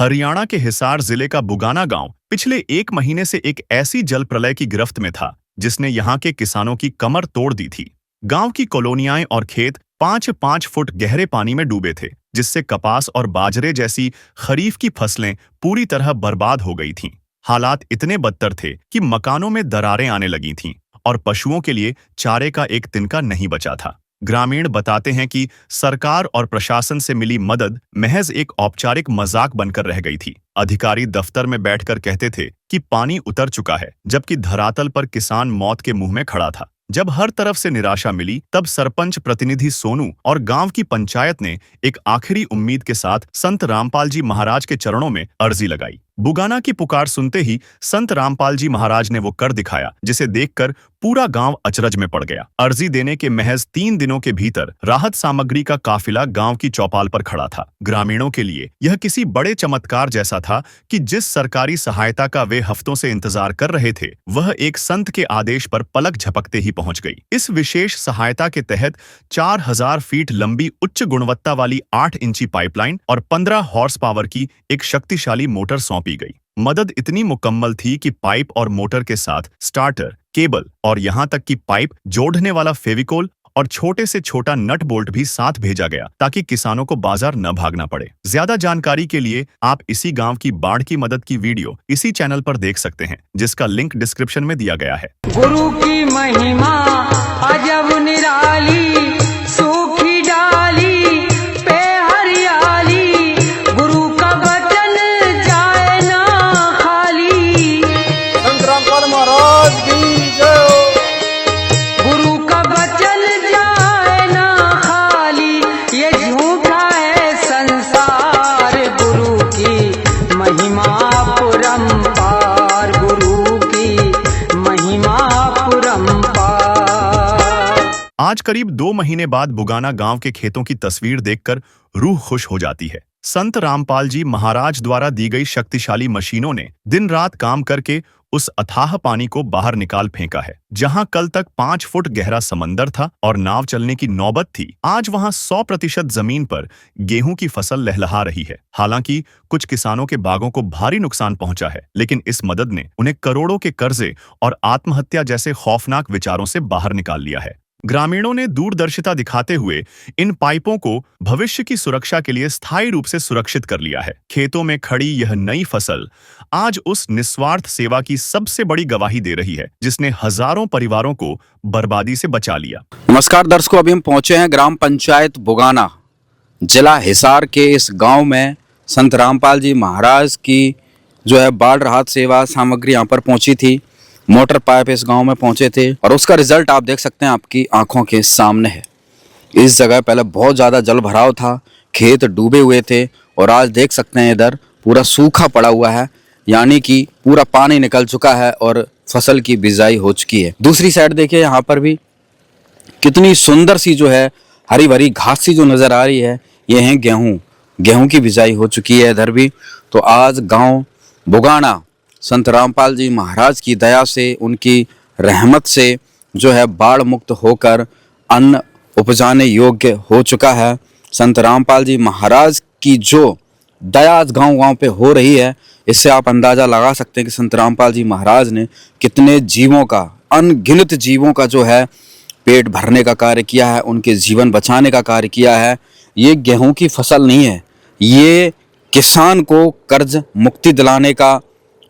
हरियाणा के हिसार जिले का बुगाना गांव पिछले 1 महीने से एक ऐसी जल प्रलय की गिरफ्त में था जिसने यहां के किसानों की कमर तोड़ दी थी। गांव की कॉलोनियां और खेत 5-5 फुट गहरे पानी में डूबे थे, जिससे कपास और बाजरे जैसी खरीफ की फसलें पूरी तरह बर्बाद हो गई थीं। हालात इतने बदतर थे कि मकानों में दरारें आने लगी थीं और पशुओं के लिए चारे का एक तिनका नहीं बचा था। ग्रामीण बताते हैं कि सरकार और प्रशासन से मिली मदद महज एक औपचारिक मजाक बनकर रह गई थी। अधिकारी दफ्तर में बैठकर कहते थे कि पानी उतर चुका है, जबकि धरातल पर किसान मौत के मुंह में खड़ा था। जब हर तरफ से निराशा मिली, तब सरपंच प्रतिनिधि सोनू और गांव की पंचायत ने एक आखिरी उम्मीद के साथ संत रामपाल जी महाराज के चरणों में अर्जी लगाई। बुगाना की पुकार सुनते ही संत रामपाल जी महाराज ने वो कर दिखाया जिसे देखकर पूरा गांव अचरज में पड़ गया। अर्जी देने के महज 3 दिनों के भीतर राहत सामग्री का काफिला गांव की चौपाल पर खड़ा था। ग्रामीणों के लिए यह किसी बड़े चमत्कार जैसा था कि जिस सरकारी सहायता का वे हफ्तों से इंतजार कर रहे थे, वह एक संत के आदेश पर पलक झपकते ही पहुंच गई। इस विशेष सहायता के तहत 4000 फीट लंबी उच्च गुणवत्ता वाली 8 इंची पाइपलाइन और 15 हॉर्स पावर की एक शक्तिशाली मोटर सौंपी गई। मदद इतनी मुकम्मल थी कि पाइप और मोटर के साथ स्टार्टर, केबल और यहां तक कि पाइप जोड़ने वाला फेविकोल और छोटे से छोटा नट बोल्ट भी साथ भेजा गया, ताकि किसानों को बाजार न भागना पड़े। ज्यादा जानकारी के लिए आप इसी गांव की बाढ़ की मदद की वीडियो इसी चैनल पर देख सकते हैं, जिसका लिंक डिस्क्रिप्शन में दिया गया है। गुरु की महिमा अजब निराली, सूखी डाली पे हरियाली, गुरु का वचन जाए ना खाली। संत रामपाल महाराज की जय। गुरु का वचन जाए ना खाली, ये झूठा है संसार, गुरु की महिमा परंपार, गुरु की महिमा परंपार। आज करीब 2 महीने बाद बुगाना गांव के खेतों की तस्वीर देखकर रूह खुश हो जाती है। संत रामपाल जी महाराज द्वारा दी गई शक्तिशाली मशीनों ने दिन रात काम करके उस अथाह पानी को बाहर निकाल फेंका है। जहां कल तक 5 फुट गहरा समंदर था और नाव चलने की नौबत थी, आज वहां 100% जमीन पर गेहूं की फसल लहलहा रही है। हालांकि कुछ किसानों के बागों को भारी नुकसान पहुंचा है, लेकिन इस मदद ने उन्हें करोड़ों के कर्जे और आत्महत्या जैसे खौफनाक विचारों से बाहर निकाल लिया है। ग्रामीणों ने दूरदर्शिता दिखाते हुए इन पाइपों को भविष्य की सुरक्षा के लिए स्थायी रूप से सुरक्षित कर लिया है। खेतों में खड़ी यह नई फसल आज उस निस्वार्थ सेवा की सबसे बड़ी गवाही दे रही है, जिसने हजारों परिवारों को बर्बादी से बचा लिया। नमस्कार दर्शकों, अभी हम पहुंचे हैं ग्राम पंचायत बुगाना, जिला हिसार के इस गांव में संत रामपाल जी महाराज की जो है बाढ़ राहत सेवा सामग्री यहाँ पर पहुंची थी। मोटर पाइप इस गांव में पहुंचे थे और उसका रिजल्ट आप देख सकते हैं, आपकी आंखों के सामने है। इस जगह पहले बहुत ज़्यादा जल भराव था, खेत डूबे हुए थे और आज देख सकते हैं इधर पूरा सूखा पड़ा हुआ है, यानी कि पूरा पानी निकल चुका है और फसल की बिजाई हो चुकी है। दूसरी साइड देखिए, यहाँ पर भी कितनी सुंदर सी जो है हरी भरी घास सी जो नज़र आ रही है, ये है गेहूँ की बिजाई हो चुकी है इधर भी। तो आज गाँव बुगाना संत रामपाल जी महाराज की दया से, उनकी रहमत से जो है बाढ़ मुक्त होकर अन्न उपजाने योग्य हो चुका है। संत रामपाल जी महाराज की जो दया आज गांव-गांव पे हो रही है, इससे आप अंदाज़ा लगा सकते हैं कि संत रामपाल जी महाराज ने कितने जीवों का, अनगिनत जीवों का जो है पेट भरने का कार्य किया है, उनके जीवन बचाने का कार्य किया है। ये गेहूं की फसल नहीं है, ये किसान को कर्ज मुक्ति दिलाने का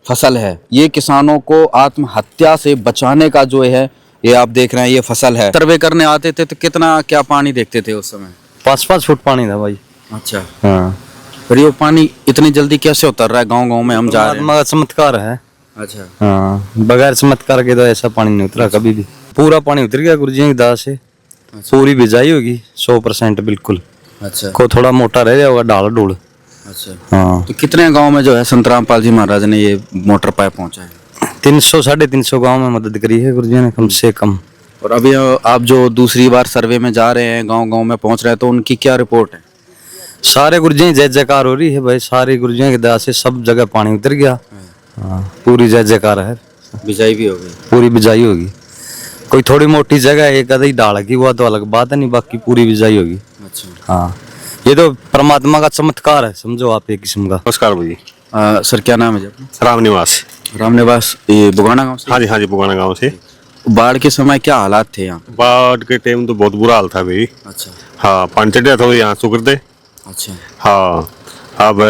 फसल है। ये किसानों को आत्महत्या से बचाने का जो है, ये आप देख रहे हैं, ये फसल है। सर्वे करने आते थे तो कितना क्या पानी देखते थे उस समय? 5-5 फुट पानी था भाई। अच्छा, हाँ। फिर ये पानी इतनी जल्दी कैसे उतर रहा है? गांव-गांव में हम जा रहे हैं। मगर चमत्कार है। अच्छा, हाँ, बगैर चमत्कार के तो ऐसा पानी नहीं उतरा कभी भी। पूरा पानी उतर गया गुरुजी की दया से। पूरी बिजाई होगी 100% बिल्कुल। अच्छा, को थोड़ा मोटा रह जाएगा ढाल ढूल। अच्छा, हाँ। तो कितने गांव में जो है संत रामपाल जी महाराज ने ये मोटर पाइप पहुंचाया? 300-350 गाँव में मदद करी है गुरुजी ने कम से कम। और अभी आप जो दूसरी बार सर्वे में जा रहे हैं, गांव-गांव में पहुंच रहे हैं, तो उनकी क्या रिपोर्ट है? सारे गुरुजी जय जयकार हो रही है भाई, सारे गुरुजी की दया से सब जगह पानी उतर गया। हाँ, पूरी जय जयकार है। बिजाई भी हो गई? पूरी बिजाई होगी। कोई थोड़ी मोटी जगह एक आधी डाल की हुआ तो अलग बात है, नहीं बाकी पूरी बिजाई होगी। अच्छा, हाँ, ये तो परमात्मा का चमत्कार है, समझो आप एक किस्म का। नमस्कार भाई। सर क्या नाम है जी आपका? राम निवास। रामनिवास, ये बुगाना गांव से? हाँ जी बुगाना गांव से। बाढ़ के समय क्या हालात थे यहाँ पे? बाढ़ के टाइम तो बहुत बुरा हाल था भाई। अच्छा हाँ, पानी चढ़ गया था यहाँ शुक्र थे। अच्छा हाँ, अब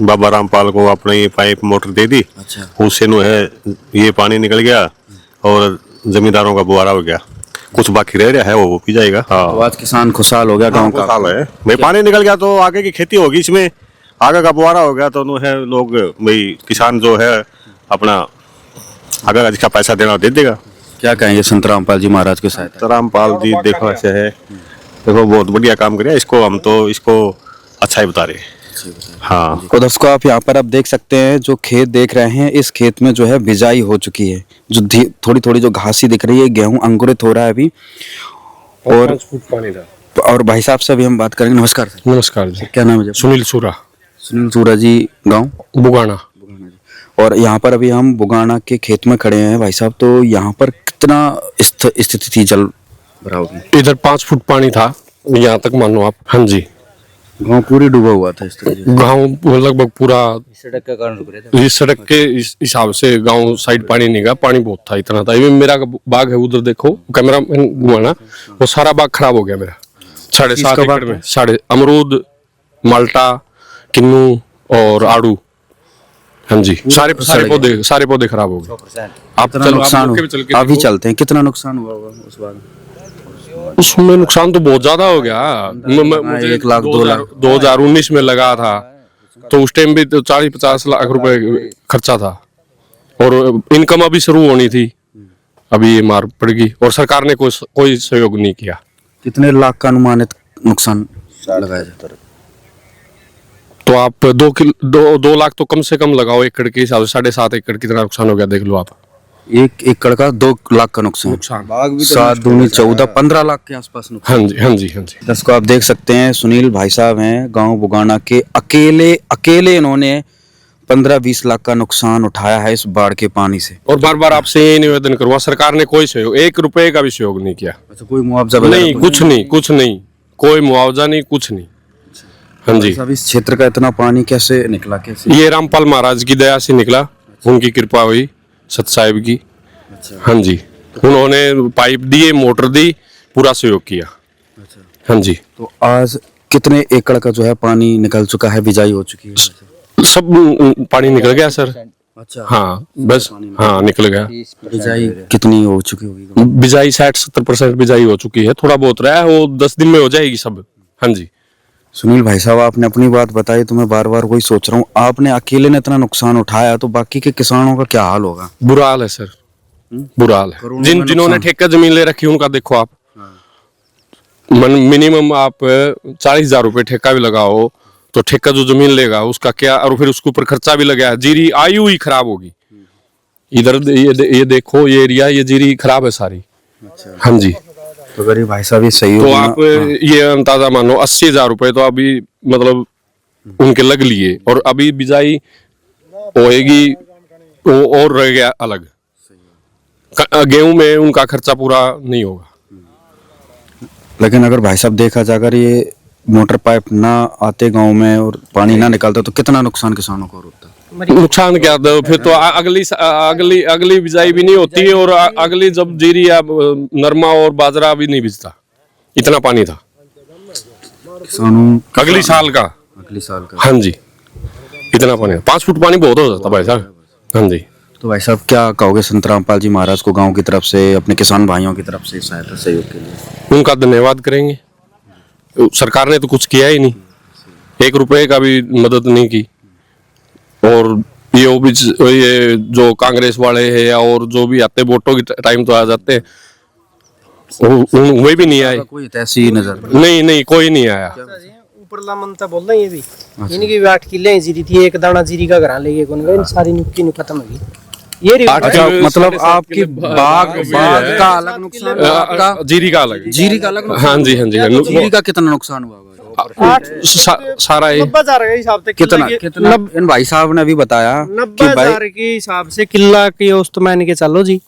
बाबा रामपाल को अपने ये पाइप मोटर दे दी, अच्छा उससे नो है ये पानी निकल गया और जमींदारों का बुआरा हो गया। कुछ बाकी रह रहा है वो पी जाएगा। तो हाँ, आज किसान खुशहाल हो गया गांव का? साल है भाई, पानी निकल गया तो आगे की खेती होगी, इसमें आगे का बुआरा हो गया तो नो है लोग भाई किसान जो है अपना आगे का जिसका पैसा देना दे देगा। क्या कहेंगे संत रामपाल जी महाराज के साथ? तो रामपाल जी देखो ऐसे है, देखो बहुत बढ़िया काम करे, इसको हम तो इसको अच्छा ही बता रहे। हाँ, तो दर्शकों आप यहाँ पर आप देख सकते हैं जो खेत देख रहे हैं, इस खेत में जो है बिजाई हो चुकी है, जो थोड़ी थोड़ी जो घासी दिख रही है, गेहूं अंकुरित हो रहा है अभी। और 5 फुट पानी था। और भाई साहब से अभी हम बात करेंगे। नमस्कार सर, नमस्कार जी। क्या नाम है जी? सुनील सूरा, सुनील सूरा जी, गाँव बुगाना। और यहाँ पर अभी हम बुगाना के खेत में खड़े हैं भाई साहब, तो यहाँ पर कितना स्थिति थी जल भराव की? इधर 5 फुट पानी था, यहाँ तक मानो आप। हाँ जी, गाँव पूरी डूबा हुआ था इस तरह से। गाँव लगभग पूरा सड़क का कारण रुक रहे थे। इस सड़क के हिसाब से गाँव साइड पानी नहीं गया, पानी बहुत था, इतना था। ये मेरा बाग है उधर, देखो कैमरा घुमाना, वो सारा बाग खराब हो गया मेरा। 7.5 एकड़ में साढ़े अमरूद, माल्टा, किन्नू और आड़ू। हाँ जी, सारे पौधे खराब हो गए। आप कितना चलो, नुकसान मौके पे चल के हुआ? अभी देखो। चलते हैं, कितना नुकसान हुआ होगा उस बार? उसमें नुकसान तो बहुत ज्यादा हो गया। मुझे 1 लाख 2 लाख 2019 में लगा था, तो उस टाइम भी तो 40-50 लाख रुपए खर्चा था, और इनकम अभी शुरू होनी थी, अभी ये मार पड़ गई, और सरकार ने कोई सहयोग नहीं किया। कितने लाख का अनुमानित नुकसान लगाया जाता है? तो आप 2 लाख तो कम से कम लगाओ एकड़ के हिसाब से, 7.5 एकड़ कितना नुकसान हो गया देख लो आप। 1 एकड़ का 2 लाख का नुकसान। 7 दूनी 14, 15 लाख के आसपास नुकसान। हाँ जी हाँ जी हाँ जी। दर्शकों आप देख सकते हैं, सुनील भाई साहब हैं गांव बुगाना के, अकेले इन्होंने 15-20 लाख का नुकसान उठाया है इस बाढ़ के पानी से। और बार बार आपसे ये निवेदन करूंगा, सरकार ने कोई सहयोग, 1 रुपए का भी सहयोग नहीं किया। अच्छा, कोई मुआवजा नहीं, कुछ नहीं, कोई मुआवजा नहीं, कुछ नहीं। हाँ जी, अब इस क्षेत्र का इतना पानी कैसे निकला, कैसे? ये रामपाल महाराज की दया से निकला, उनकी कृपा हुई, सत साहिब की। हाँ जी, उन्होंने पाइप दिए, मोटर दी, पूरा सहयोग किया। हाँ जी, तो आज कितने एकड़ का जो है पानी निकल चुका है, बिजाई हो चुकी है? सब पानी निकल गया सर। अच्छा, हाँ बस, हाँ निकल गया। बिजाई कितनी हो चुकी होगी? बिजाई 60-70% बिजाई हो चुकी है, थोड़ा बहुत रहा है, वो 10 दिन में हो जाएगी सब। हाँ जी। सुनील भाई साहब आपने अपनी बात बताई, तो मैं बार बार वही सोच रहा हूँ, आपने अकेले ने इतना नुकसान उठाया, तो बाकी के किसानों का क्या हाल होगा? बुरा हाल है सर, बुरा हाल है। जिन्होंने ठेका जमीन ले रखी उनका देखो आप। मिनिमम आप 40,000 रुपए ठेका भी लगाओ तो ठेका जो जमीन लेगा उसका क्या, और फिर उसके ऊपर खर्चा भी लगा है, जीरी आयु ही खराब होगी। इधर ये देखो, ये एरिया, ये जीरी खराब है सारी। हाँ जी, तो गरीब भाई साहब ये सही तो आप ये अंदाजा मानो 80,000 रुपए तो अभी मतलब उनके लग लिए, और अभी बिजाई होएगी वो और रह गया अलग। गेहूं में उनका खर्चा पूरा नहीं होगा। लेकिन अगर भाई साहब देखा जाए, अगर ये मोटर पाइप ना आते गांव में और पानी ना निकलता, तो कितना नुकसान किसानों को होता? नुकसान क्या था फिर, तो अगली बिजाई भी नहीं होती, और अगली जब जीरी या नरमा और बाजरा भी नहीं बिजता, इतना पानी था किसानों अगली साल का। हाँ जी, इतना पानी, 5 फुट पानी बहुत हो जाता भाई साहब। हाँ जी, तो भाई साहब क्या कहोगे संत रामपाल जी महाराज को गांव की तरफ से, अपने किसान भाइयों की तरफ से सहायता सहयोग के लिए? उनका धन्यवाद करेंगे। सरकार ने तो कुछ किया ही नहीं, 1 रुपए का भी मदद नहीं की, और ये जो कांग्रेस वाले हैं और जो भी आते वोटों के टाइम तो आ जाते हैं, वे भी नहीं आए। कोई ऐसी नजर नहीं, कोई नहीं आया। ऊपरला मनता बोल रहे हैं ये भी। इनकी भी 8 किले जीरी थी, एक दाना जीरी का घर लेके कौन गए, सारी नुक्की खत्म हो गई। ये अच्छा, मतलब आपकी बाग का अलग नुकसान, आपका जीरी का अलग, जीरी का अलग? हाँ जी हाँ जी। जीरी का कितना नुकसान हुआ? सारा 90,000 के हिसाब से कितना इन भाई साहब ने अभी बताया कि 90,000 के हिसाब से किला की औसत मान के चलो जी,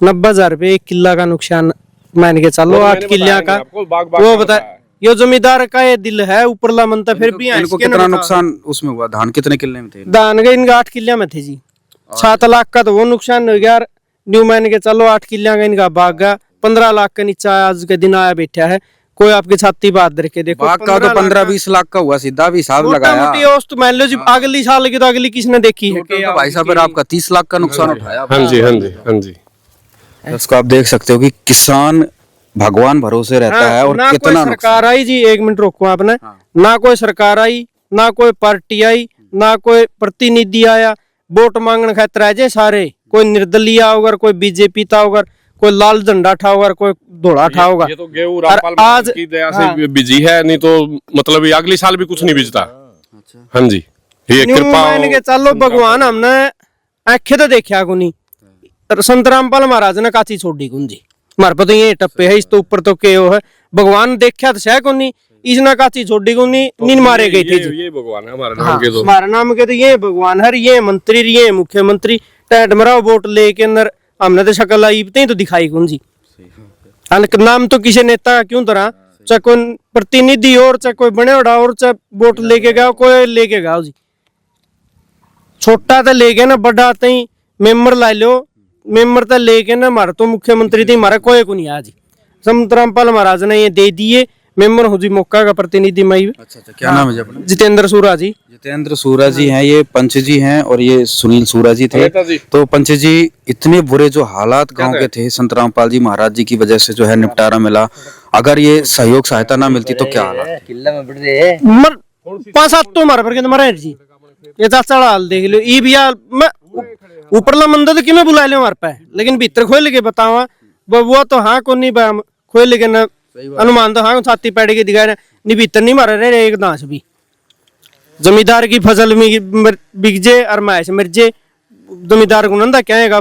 90,000 रुपये 1 किला का नुकसान मान के चलो। 8 किलिया का वो बता ये जमींदार का ये दिल है, ऊपरला मनता फिर भी यहाँ इनको इसके कितना न बता। नुकसान उसमें हुआ? धान कितने किले में थे? दान गए इनका 8 किलिया में थे जी। 7 लाख का तो वो नुकसान हो गया। न्यू मैन के चलो 8 किलिया का इनका भाग गया। 15 लाख का नीचे आज के दिन आया बैठा है। कोई आपकी छाती बात धर के देखो, बाग का तो 15-20 लाख का हुआ, सीधा भी हिसाब लगाया। मोटी औसत मान लो जी, अगली साल की तो अगली किसने देखी है? तो भाई साहब फिर आपका 30 लाख का नुकसान उठाया। हाँ जी, हाँ जी, हाँ जी। इसको आप देख सकते हो कि किसान भगवान भरोसे रहता है और ना कोई कितना सरकार आई जी, 1 मिनट रोको आपने। ना कोई सरकार आई, ना कोई पार्टी आई, ना कोई प्रतिनिधि आया। वोट मांगने खातिर आ जाए सारे, कोई निर्दलीय होगा, कोई बीजेपी था होगा, कोई लाल झंडा ठा होगा, कोई धोला ठा होगा। ये तो गेहूं रामपाल महाराज की दया से बिजी है, नहीं तो मतलब ये अगली साल भी कुछ नहीं बिजता। हाँ जी, ये कृपा मान के चलो भगवान हमने आंखें तो देखा को नहीं। संत रामपाल महाराज ने काची छोड़ी कौन जी, हमारे पता ये टप्पे है, इस तो ऊपर तो के है भगवान देखा तो सह को नहीं, इसने काची छोड़ी को नहीं, नींद मारे गए थे जी। ये भगवान है हमारे नाम के। तो हमारे नाम के तो ये भगवान है, ये मंत्री, ये मुख्यमंत्री टैट मरा वोट लेके अंदर हमने तो शक्ल आई तो दिखाई कौन जी। नाम तो किसी नेता क्यों तरह, चाहे कोई प्रतिनिधि और चाहे कोई बने उड़ा और चाहे वोट लेके गया कोई लेके गया जी। छोटा तो ले गया ना, बड़ा तई मेंबर ला लो, मेंबर तो ले गया ना, हमारा तो मुख्यमंत्री थी, हमारा कोई को नहीं आज। संत रामपाल महाराज ने ये दे दिए, मेंबर हो जी मौका का प्रतिनिधि मई। अच्छा, क्या नाम है जी अपना? जितेंद्र सूरा जी। जितेंद्र सूरा जी हैं, ये पंच जी हैं और ये सुनील सूरा जी थे। तो पंच जी, इतने बुरे जो हालात गांव के थे, संत रामपाल जी महाराज जी की वजह से जो है निपटारा मिला। अगर ये सहयोग सहायता ना मिलती तो क्या हालात? मर 5-7 तो हमारे पर के मरे जी। ये चाचा हाल देख लो, ई भैया मैं ऊपरला मंदिर तो किमें बुला लियो हमारे पे, लेकिन भीतर खोल के बतावा वो तो हाँ को नहीं खोल के ना अनुमान तो हाँ छाती पैड़ के दिखाए नहीं, भीतर नहीं मारे रहे एक दांस भी। जमींदार की फसल में बिगजे और मैच मरजे, जमींदार को नंदा क्या है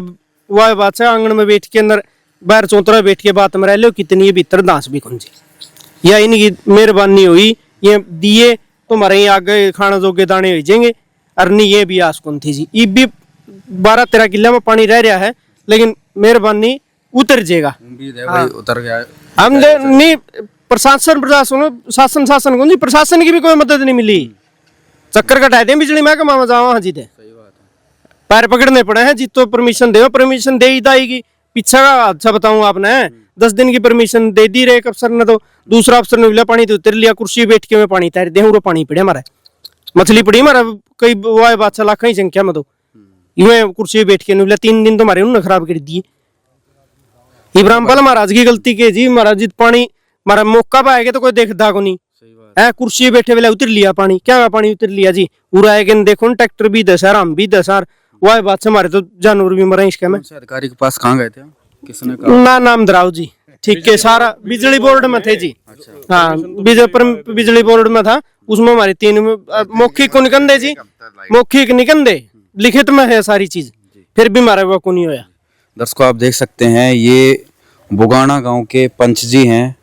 वह बात से आंगन में बैठ के अंदर बाहर चौतरा बैठ के बात में रह लो, कितनी भीतर दांस भी खुंजे। या इनकी मेहरबानी हुई, ये दिए तो हमारे यहाँ आगे खाना जोगे दाने हो जाएंगे, और नहीं ये भी आस कौन थी जी। ये भी 12-13 किला में पानी रह रहा है, लेकिन मेहरबानी उतर जाएगा। उतर गया। हम नहीं प्रशासन शासन को नहीं, प्रशासन की भी कोई मदद नहीं मिली। चक्कर कटाए थे बिजली महकमा में जावा, हाँ जी थे पैर पकड़ने पड़े हैं जी। तो परमिशन दे, परमिशन दे ही दाएगी। पीछे का अच्छा बताऊं आपने, 10 दिन की परमिशन दे दी रहे एक अफसर ने, तो दूसरा अफसर ने बोला पानी तो उतर लिया, कुर्सी बैठ के मैं पानी तैर दे, पानी पड़े हमारा, मछली पड़ी हमारा कई वाय बादशाह लाख ही संख्या में, तो यूं कुर्सी बैठ के बोला 3 दिन तो हमारे उन्होंने खराब कर दिए। इब्राहिम पाल महाराज की गलती के जी, महाराज जी पानी हमारा मौका पाएगा तो कोई देखता को नहीं है, कुर्सी बैठे वाले उतर लिया पानी, क्या पानी उतर लिया जी। उड़ा के देखो ट्रैक्टर भी 10,000, हम भी 10,000, वह बात से हमारे तो जानवर भी मरे इसके में। अधिकारी के पास कहाँ गए थे? किसने कहा? ना नाम दराव जी, ठीक है, सारा बिजली बोर्ड में थे जी। हाँ, बिजली बोर्ड में था, उसमें हमारी 3 मौखिक को निकंदे जी, मौखिक निकंदे, लिखित में है सारी चीज, फिर भी हमारा वो को नहीं होया। दर्शकों, आप देख सकते हैं ये बुगाना गांव के पंच जी हैं,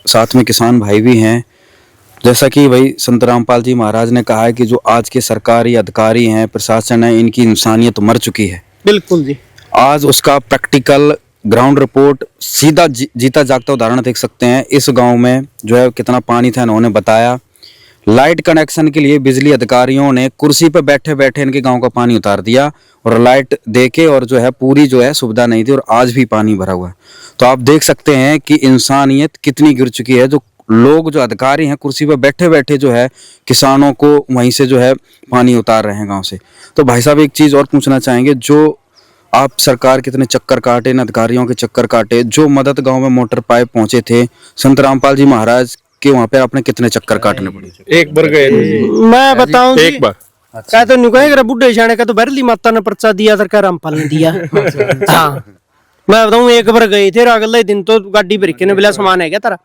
साथ में किसान भाई भी हैं। जैसा कि भाई संत रामपाल जी महाराज ने कहा है कि जो आज के सरकारी अधिकारी हैं, प्रशासन है, इनकी इंसानियत मर चुकी है। बिल्कुल जी। आज उसका प्रैक्टिकल ग्राउंड रिपोर्ट सीधा जीता जागता उदाहरण देख सकते हैं। इस गांव में जो है कितना पानी था, इन्होंने बताया। लाइट कनेक्शन के लिए बिजली अधिकारियों ने कुर्सी पर बैठे बैठे इनके गांव का पानी उतार दिया और लाइट देके, और जो है पूरी जो है सुविधा नहीं थी और आज भी पानी भरा हुआ है। तो आप देख सकते हैं कि इंसानियत कितनी गिर चुकी है। जो लोग, जो अधिकारी हैं, कुर्सी पर बैठे बैठे जो है किसानों को वहीं से जो है पानी उतार रहे हैं गाँव से। तो भाई साहब, एक चीज़ और पूछना चाहेंगे, जो आप सरकार कितने चक्कर काटे, इन अधिकारियों के चक्कर काटे, जो मदद गांव में मोटर पाइप पहुंचे थे, संत रामपाल जी महाराज के वहां पे आपने कितने चक्कर काटने पड़े? एक बार गए थे जी। मैं बताऊं एक बार क्या तो नहीं कहेगा, बुढ़े जाने का तो बरली माता ने पर्चा दिया, सरकार रामपाल ने दिया। हाँ, मैं बताऊं एक बार गए थे, अगले दिन तो गाड़ी भर के ने बोला सामान है क्या तेरा?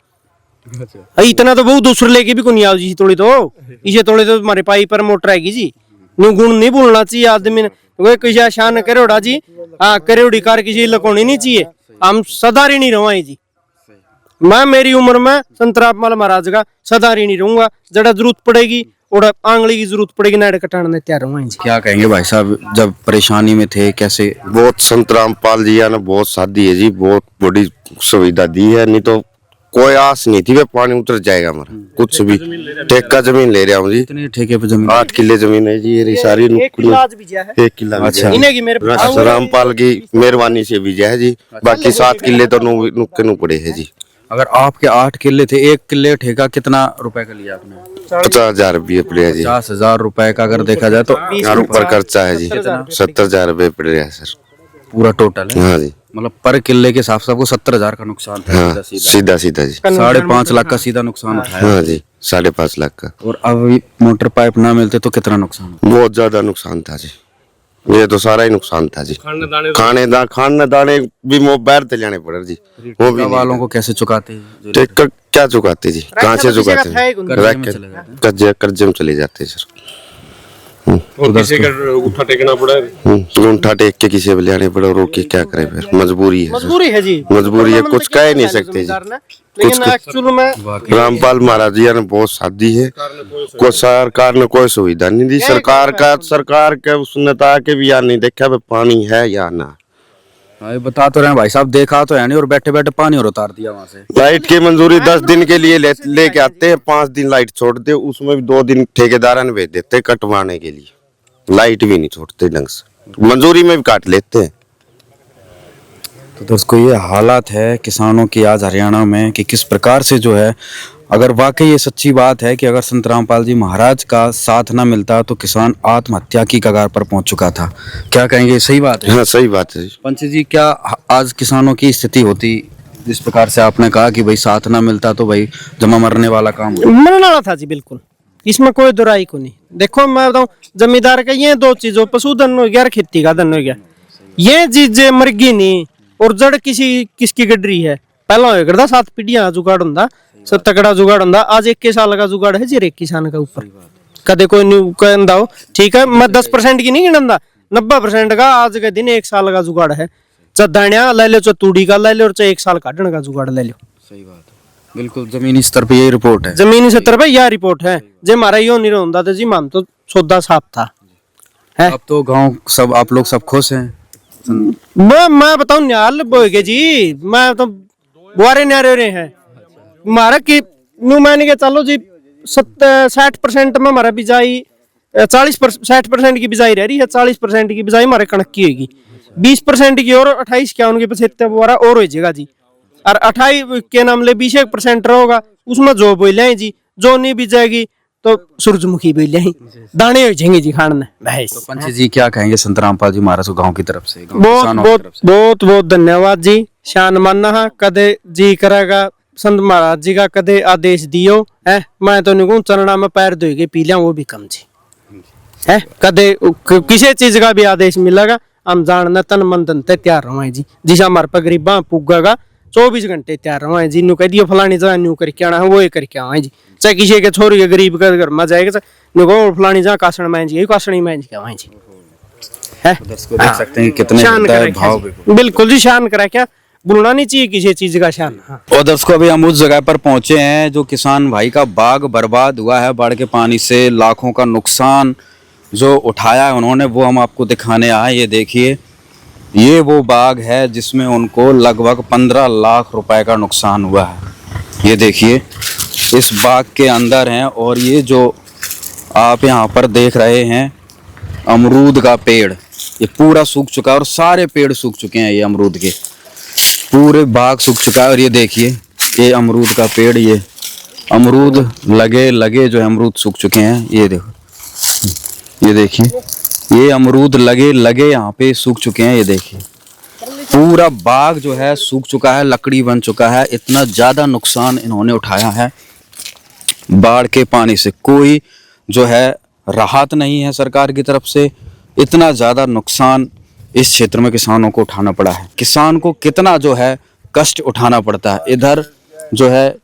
इतना तो बहुत दूसरे लेके भी को नहीं आओ जी, थोड़ी तो इसे थोड़े तो हमारे पाई पर मोटर आएगी जी। न्यू गुण नहीं बोलना चाहिए आदमी ने, वो किसी शान करेड़ा जी। हाँ, करेड़ी कार किसी लकोनी नहीं चाहिए, हम सदा ऋणी रवाई जी। मैं मेरी उम्र में संत रामपाल महाराज का सदा ऋणी रहूंगा, जड़ा जरूरत पड़ेगी और आंगली की जरूरत पड़ेगी, नाड़ कटाने तैयार रहूंगा जी। क्या कहेंगे भाई साहब, जब परेशानी में थे कैसे? बहुत संत रामपाल जी ने बहुत साथ दी है जी, बहुत बड़ी सुविधा दी है, नहीं तो कोई आस नहीं थी वे पानी उतर जाएगा हमारा कुछ भी। ठेका जमीन ले रहा हूँ जी, कितने ठेके पे जमीन? 8 किले जमीन है जी, ये सारी 1 किलो आज भी है 1 किला भी अच्छा। है। इन्हें की मेरे रामपाल की मेहरबानी से भी है जी, बाकी 7 किले तो नुक्के नु पड़े हैं जी। अगर आपके 8 किले थे, 1 किले ठेका कितना रुपए का लिया आपने? 50,000 रुपये पड़े हैं जी। 50,000 रुपए का अगर देखा जाए तो और ऊपर खर्चा है जी, 70,000 रुपये पड़े हैं सर। पूरा टोटल है, हाँ जी, मतलब पर किले के हिसाब से आपको 70,000 का नुकसान था। हाँ सीधा सीधा जी। 5.5 लाख का सीधा नुकसान उठाया। हाँ जी, 5.5 लाख का। और अब मोटर पाइप ना मिलते तो कितना नुकसान? बहुत ज्यादा नुकसान था जी, ये तो सारा ही नुकसान था जी। खाने दाने भी मोबाइल ते लाने पड़े जी, वो भी वालों को कैसे चुकाते हैं? ठेका क्या चुकाते जी, कहाँ से चुकाते हैं? कर्जे में चले जाते हैं सर। और किसी का उठा टेकना पड़ा है। उठा टेक के किसी पे लाने पड़े, और की क्या करे, फिर मजबूरी है सर। मजबूरी है जी, मजबूरी है, कुछ कह नहीं सकते जी। लेकिन एक्चुअल में रामपाल महाराज जी ने बहुत शादी है, कोई सरकार ने कोई सुविधा नहीं दी। सरकार के उसने तो आके भी यार नहीं देखा भाई पानी है या ना। हाँ, ये बता तो रहे हैं भाई साहब, देखा तो है नहीं और बैठे बैठे पानी और उतार दिया वहां से। लाइट की मंजूरी 10 दिन के लिए लेके आते हैं, 5 दिन लाइट छोड़ते, उसमें भी 2 दिन ठेकेदार ने भेज देते कटवाने के लिए। लाइट भी नहीं छोड़ते ढंग से, मंजूरी में भी काट लेते हैं। तो दोस्तों ये हालात है किसानों की आज हरियाणा में कि किस प्रकार से जो है, अगर वाकई ये सच्ची बात है कि अगर संत रामपाल जी महाराज का साथ ना मिलता तो किसान आत्महत्या की कगार पर पहुंच चुका था। क्या कहेंगे, सही बात है? हाँ सही बात है। पंच जी, क्या आज किसानों की स्थिति होती जिस प्रकार से आपने कहा कि भाई साथ ना मिलता तो भाई जमा मरने वाला काम हो? मरने वाला था जी, बिल्कुल, इसमें कोई दुराई को नहीं। देखो मैं बताऊं, जमींदार का ये 2 चीजों, पशुधन हो गया और खेती का धन हो गया, ये चीज मरगी नहीं और जड़ किसकी गडरी है। पहला हो करता 7 पीढ़ियां जुगाड़ होंदा, 7 तगड़ा जुगाड़ होंदा। आज 21 साल का जुगाड़ है जी एक किसान का ऊपर। कदे कोई नहीं कहंदा हो, ठीक है, मैं 10% की नहीं गिनंदा, 90% का आज के दिन 1 साल का जुगाड़ है। चाहे दाणिया ले लो, चाहे तूड़ी का ले लो, और चाहे 1 साल काटने का जुगाड़ ले लो। सही बात है, बिल्कुल जमीनी स्तर पे ये रिपोर्ट है। जमीनी स्तर पे यह रिपोर्ट है। जे हमारा यो नहीं होता तो जी माम तो सौदा साफ था है। अब तो गांव सब आप लोग सब खुश हैं? मैं बताऊं न्याल बोएगे जी, मैं तो बुआरे न्यारे रहे हैं हमारा की नु मान के चलो जी 60% में हमारा बिजाई 60% की बिजाई रह रही है, 40% की बिजाई हमारे कणक की होगी, 20% की और 28 क्या उनके 75 बुआरा और हो जाएगा जी। और 28 के नाम ले 20% रहेगा, उसमें जो बोले जी, जो नहीं बिजाएगी तो सूरजमुखी बोले दाने हो जाएंगे जी खाने में। तो पंच जी क्या कहेंगे संत रामपाल जी महाराज को गांव की तरफ से? बहुत बहुत धन्यवाद जी, शान मानना कदे जी करेगा संत महाराज जी का कदे आदेश दियो है। मैं तो निगुण चरणा में पैर धो के पी लिया, वो भी कम जी है। कदे किसी चीज का भी आदेश मिलेगा हम जानना तन मन धन तैयार रहे जी। जिस हमारे पर गरीबा पुगेगा 24 घंटे तैयार रहे जी। नु कह दियो फलानी जगह न्यू करके आना है, वो करके आए जी। चाहे किसी के छोरी के गरीब के घर में जाएगा, नुको फलानी जगह कासण में जी, कासणी में जी आए जी है। देख सकते हैं कितने भाव, बिल्कुल जी शान करा, क्या भूलना नहीं चाहिए किसी चीज का शान। और दर्शकों अभी हम उस जगह पर पहुंचे हैं जो किसान भाई का बाग बर्बाद हुआ है बाढ़ के पानी से, लाखों का नुकसान जो उठाया है उन्होंने, वो हम आपको दिखाने आए। ये देखिए, ये वो बाग है जिसमें उनको लगभग 15 लाख रुपए का नुकसान हुआ है। ये देखिए इस बाग के अंदर हैं, और ये जो आप यहाँ पर देख रहे हैं अमरूद का पेड़, ये पूरा सूख चुका है और सारे पेड़ सूख चुके हैं। ये अमरूद के पूरे बाग सूख चुका है। और ये देखिए ये अमरूद का पेड़, ये अमरूद लगे जो है अमरूद सूख चुके हैं। ये देखो, ये देखिए ये अमरूद लगे यहाँ पे सूख चुके हैं। ये देखिए पूरा बाग जो है सूख चुका है, लकड़ी बन चुका है। इतना ज्यादा नुकसान इन्होंने उठाया है बाढ़ के पानी से। कोई जो है राहत नहीं है सरकार की तरफ से। इतना ज्यादा नुकसान इस क्षेत्र में किसानों को उठाना पड़ा है। किसान को कितना जो है कष्ट उठाना पड़ता है। इधर जो है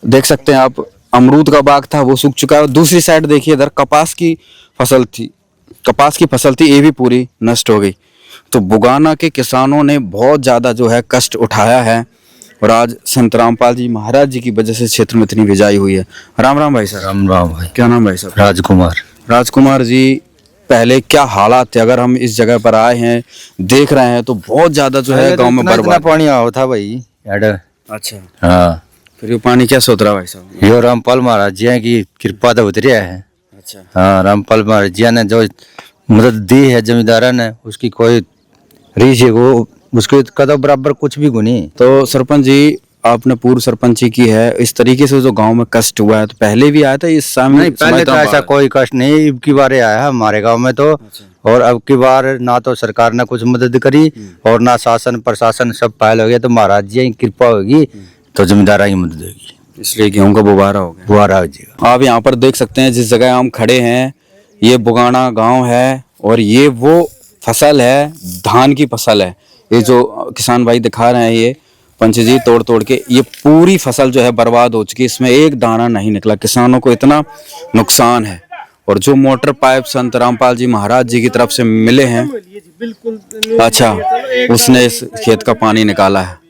देख सकते हैं आप, अमरूद का बाग था वो सूख चुका है। दूसरी साइड देखिए, इधर कपास की फसल थी, ये भी पूरी नष्ट हो गई। तो बुगाना के किसानों ने बहुत ज़्यादा जो है कष्ट उठाया है, और आज संत रामपाल जी महाराज जी की वजह से क्षेत्र में इतनी बिजाई हुई है। राम राम भाई साहब। राम राम भाई। क्या नाम भाई साहब? राजकुमार जी, पहले क्या हालात थे? अगर हम इस जगह पर आए हैं, देख रहे हैं तो बहुत ज्यादा जो है गांव में बर्बाद पानी आओ था भाई। अच्छा, हाँ फिर ये पानी कैसे उतरा भाई साहब? यो रामपाल महाराज जी की कृपा तो उतरिया है। अच्छा। हाँ, रामपाल महाराज जी ने जो मदद दी है जमींदारा ने, उसकी कोई रीस है वो, उसके कदम बराबर कुछ भी गुनी। तो सरपंच जी, आपने पूर्व सरपंची की है, इस तरीके से जो गांव में कष्ट हुआ है तो पहले भी आया था इस समय? नहीं, पहले तो ऐसा कोई कष्ट नहीं, अब की बार आया हमारे गांव में तो। और अब की बार ना तो सरकार ने कुछ मदद करी और ना शासन प्रशासन, सब पहल हो गया। तो महाराज जी की कृपा होगी तो जमींदारा की मदद होगी, इसलिए गेहूं का बुबारा हो गया। बुआरा हो जाएगा। आप यहाँ पर देख सकते हैं जिस जगह हम खड़े हैं, ये बुगाना गांव है और ये वो फसल है, धान की फसल है। ये जो किसान भाई दिखा रहे हैं, ये पंच जी तोड़ तोड़ के ये पूरी फसल जो है बर्बाद हो चुकी है, इसमें एक दाना नहीं निकला। किसानों को इतना नुकसान है। और जो मोटर पाइप संत रामपाल जी महाराज जी की तरफ से मिले हैं, अच्छा, उसने इस खेत का पानी निकाला है।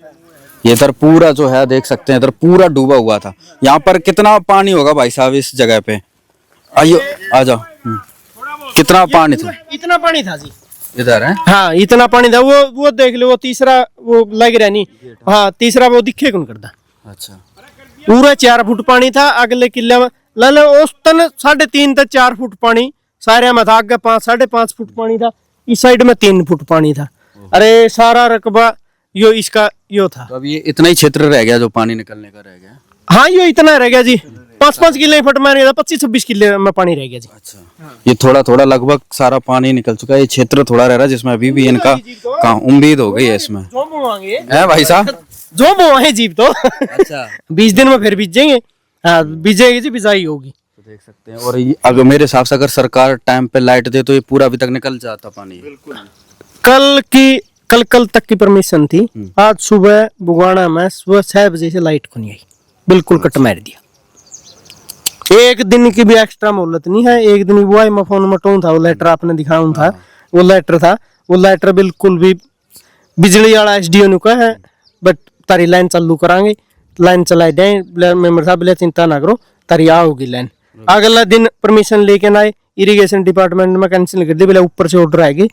ये इधर पूरा जो है देख सकते हैं, इधर पूरा डूबा हुआ था। यहाँ पर कितना पानी होगा भाई साहब इस जगह पे? आइयो, आ जाओ। कितना पानी था? इतना पानी था जी इधर है। हाँ, इतना पानी था। वो देख लो, वो तीसरा वो लग रहा नहीं। हाँ, तीसरा वो दिखे कौन करता। अच्छा। पूरा 4 फुट पानी था। अगले किले में लाले औसतन 3.5 से 4 फुट पानी सारे में था। आगे 5-5.5 फुट पानी था। इस साइड में 3 फुट पानी था। अरे सारा रकबा यो इसका यो था। तो अब ये इतना ही क्षेत्र रह गया जो पानी निकलने का रह गया। हाँ, यो इतना रह गया जी। 5-5 किले फट में 25-26 किले में पानी रह गया जी। अच्छा। ये थोड़ा थोड़ा लगभग सारा पानी निकल चुका है। ये क्षेत्र थोड़ा रह रहा है जिसमें अभी भी इनका कहाँ उम्मीद हो गई है इसमें। है भाई साहब, जो बोए जीप तो अच्छा 20 दिन में फिर बीजेंगे। हाँ, बीजेगी जी, बिजाई होगी। तो देख सकते हैं। और ये अगर मेरे हिसाब से अगर सरकार टाइम पे लाइट दे तो ये पूरा अभी तक निकल जाता पानी। कल तक की परमिशन थी। आज सुबह बुगाना में सुबह 6 बजे से लाइट को नहीं आई, बिल्कुल कट मार दिया। एक दिन की भी एक्स्ट्रा मोहलत नहीं है। एक दिन वो मैं फोन मटों था, वो लेटर आपने दिखाऊं था, वो लेटर था। वो लेटर बिल्कुल भी बिजली वाला एसडीओ ने कहा है, बट तारी लाइन चालू करांगे, लाइन चलाई दें। मेंबर साहब बोले चिंता ना करो, तारी आओगी लाइन। अगला दिन परमिशन लेके ना आए, इरिगेशन डिपार्टमेंट में कैंसिल कर दी। बोले ऊपर से ऑर्डर आएगी,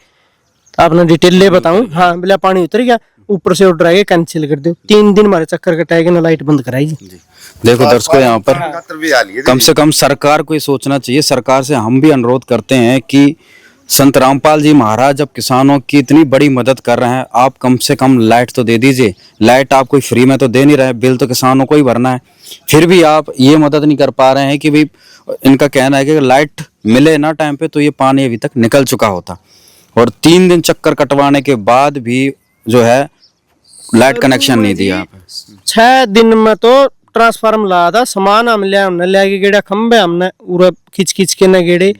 आपने डिटेल ले बताऊं। हाँ, बोले पानी उतर गया, ऊपर से ऑर्डर आएगा, कैंसिल कर दो। 3 दिन हमारे चक्कर कटाएगा ना, लाइट बंद कराई जी। देखो दर्शकों, यहाँ पर कम से कम सरकार को ये सोचना चाहिए। सरकार से हम भी अनुरोध करते हैं कि संत रामपाल जी महाराज जब किसानों की इतनी बड़ी मदद कर रहे हैं, आप कम से कम लाइट तो दे दीजिए। लाइट आप कोई फ्री में तो दे नहीं रहे, बिल तो किसानों को ही भरना है। फिर भी आप ये मदद नहीं कर पा रहे हैं कि भाई, इनका कहना है कि लाइट मिले ना टाइम पे तो ये पानी अभी तक निकल चुका होता। और 3 दिन चक्कर कटवाने के बाद भी जो है लाइट कनेक्शन नहीं दिया। 6 दिन में तो ट्रांसफार्मर ला था, सामान हमने ले के गेड़ा, खंबे हमने पूरा खींच के न गेड़े।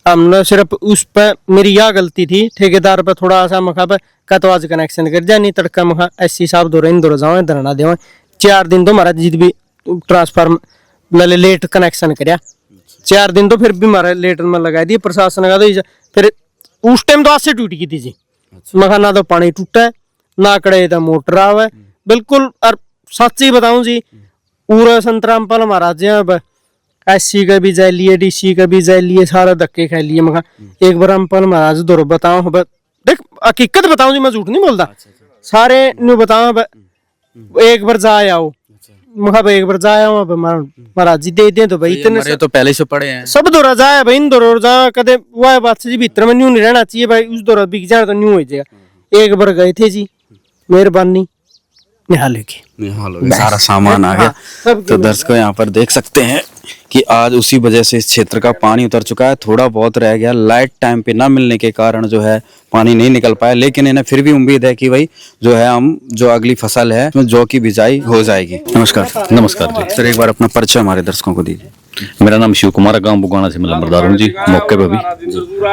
हमने सिर्फ उस पर मेरी यह गलती थी, ठेकेदार पे थोड़ा सा मखा पे का तो आज कनेक्शन कर दिया, नहीं तड़का मखा ऐसी साहब दो जाओ धरना देवा। 4 दिन तो हमारा जिद भी ट्रांसफार्मर लेट कनेक्शन कराया। 4 दिन तो फिर भी हमारा लेट में लगा दिए प्रशासन का। तो फिर उस टाइम तो आज से टूट गई थी जी। मखा ना तो पानी टूटा है, ना कड़े तो मोटर आवे बिल्कुल। और सच ही बताऊं जी, पूरा संत रामपाल महाराज एससी का भी जाए लिए, डीसी का भी जाए लिए, सारा धक्के खा लिए। मखा एक बार रामपाल महाराज दो बताओ, देख हकीकत बताऊं जी, मैं झूठ नहीं बोलता। सारे न्यू बताओ, एक बार जा आओ। मखा भाई एक बार जा आओ महाराज जी दे दे तो भाई इतने तो पहले से पड़े हैं सब दौरा जाए भाई, इन दौरा जा कदे वह बात से जी भीतर में न्यू नहीं रहना चाहिए भाई। उस दौरा बिक जाए तो न्यू हो जाएगा। एक बार गए थे जी, मेहरबानी निहाल के सारा सामान आ गया। तो दर्शकों, यहाँ पर देख सकते हैं कि आज उसी वजह से इस क्षेत्र का पानी उतर चुका है। थोड़ा बहुत रह गया, लाइट टाइम पे ना मिलने के कारण जो है पानी नहीं निकल पाया। लेकिन इन्हें फिर भी उम्मीद है कि भाई जो है हम जो अगली फसल है उसमें जौ की बिजाई हो जाएगी। नमस्कार। नमस्कार जी। सर, एक बार अपना परिचय हमारे दर्शकों को दीजिए। मेरा नाम शिव कुमार है, गाँव बुगाना से मैं नंबरदार हूँ जी, मौके पर भी।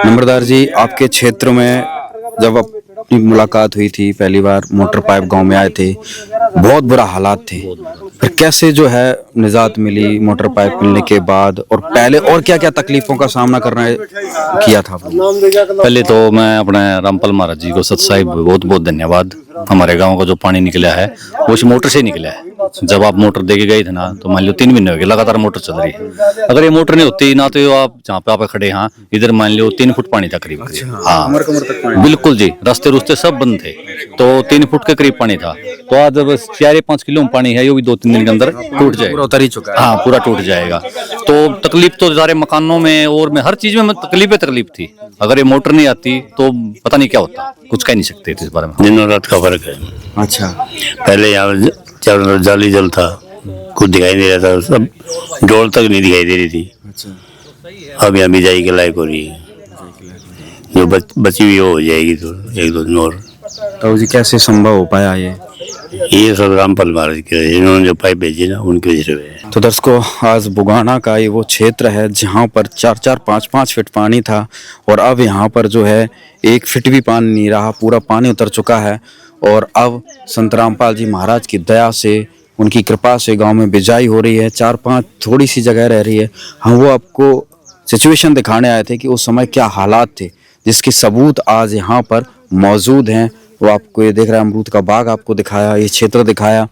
नंबरदार जी, आपके क्षेत्र में जब अपनी मुलाकात हुई थी पहली बार, मोटर पाइप गांव में आए थे, बहुत बुरा हालात थे। फिर कैसे जो है निजात मिली मोटर पाइप मिलने के बाद, और पहले और क्या क्या तकलीफों का सामना करना किया था? पहले तो मैं अपने रामपाल महाराज जी को सत साहिब बहुत बहुत धन्यवाद। हमारे गांव का जो पानी निकला है वो इस मोटर से निकला है। जब आप मोटर दे के गए थे ना, तो मान लो 3 महीने हो गए लगातार मोटर चल रही है। अगर ये मोटर नहीं होती ना, तो आप जहाँ पे आप खड़े हैं इधर मान लो 3 फुट पानी था करीब। हाँ बिल्कुल जी, रास्ते रुस्ते सब बंद थे, तो 3 फुट के करीब पानी था। तो आज बस 4-5 किलो में पानी है, ये भी 2-3 दिन के अंदर टूट जाएगा, पूरा उतर ही चुका है। हाँ पूरा टूट जाएगा। तो तकलीफ तो सारे मकानों में और में हर चीज में तकलीफ थी। अगर ये मोटर नहीं आती तो पता नहीं क्या होता, कुछ कह नहीं सकते थे इस बारे में। दिन और रात का फर्क है। अच्छा, पहले यहाँ चारों तरफ जाली जल था, कुछ दिखाई नहीं रहा था, सब डोल तक नहीं दिखाई दे रही थी। अब यहाँ बिजाई के लायक हो रही है, जो बची हुई हो जाएगी तो 1-2 दिन और। तो जी कैसे संभव हो पाया ये सब रामपाल महाराज के, इन्होंने जो पाइप भेजी ना उनकी वजह से हुए। तो दर्शकों, आज बुगाना का ये वो क्षेत्र है जहाँ पर 4-4, 5-5 फीट पानी था, और अब यहाँ पर जो है 1 फीट भी पानी नहीं रहा, पूरा पानी उतर चुका है। और अब संत रामपाल जी महाराज की दया से, उनकी कृपा से गांव में बिजाई हो रही है। 4-5 थोड़ी सी जगह रह रही है। हम वो आपको सिचुएशन दिखाने आए थे कि उस समय क्या हालात थे, जिसके सबूत आज यहाँ पर मौजूद हैं। वो आपको ये देख रहा है, अमरूद का बाग आपको दिखाया, ये क्षेत्र दिखाया,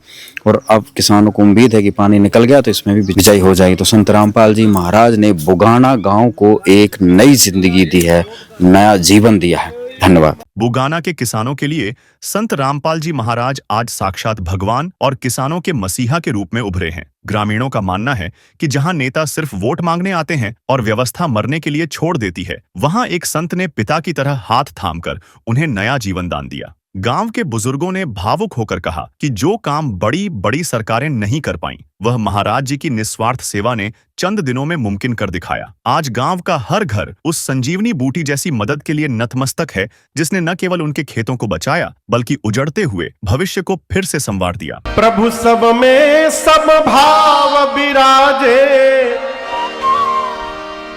और अब किसानों को उम्मीद है कि पानी निकल गया तो इसमें भी बिजाई हो जाएगी। तो संत रामपाल जी महाराज ने बुगाना गांव को एक नई जिंदगी दी है, नया जीवन दिया है। धन्यवाद। बुगाना के किसानों के लिए संत रामपाल जी महाराज आज साक्षात भगवान और किसानों के मसीहा के रूप में उभरे हैं। ग्रामीणों का मानना है कि जहां नेता सिर्फ वोट मांगने आते हैं और व्यवस्था मरने के लिए छोड़ देती है, वहां एक संत ने पिता की तरह हाथ थामकर उन्हें नया जीवन दान दिया। गांव के बुजुर्गों ने भावुक होकर कहा कि जो काम बड़ी बड़ी सरकारें नहीं कर पाईं, वह महाराज जी की निस्वार्थ सेवा ने चंद दिनों में मुमकिन कर दिखाया। आज गांव का हर घर उस संजीवनी बूटी जैसी मदद के लिए नतमस्तक है, जिसने न केवल उनके खेतों को बचाया, बल्कि उजड़ते हुए भविष्य को फिर से संवार दिया। प्रभु सब में सब भाव विराजे,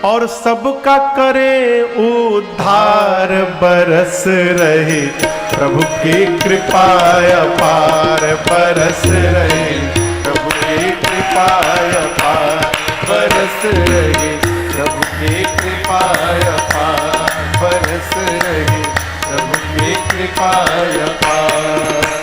और सबका करे उद्धार बरस रहे। प्रभु की कृपा अपार बरस रहे, प्रभु की कृपा अपार बरस रहे, प्रभु की कृपा अपार बरस रहे, प्रभु की कृपा अपार।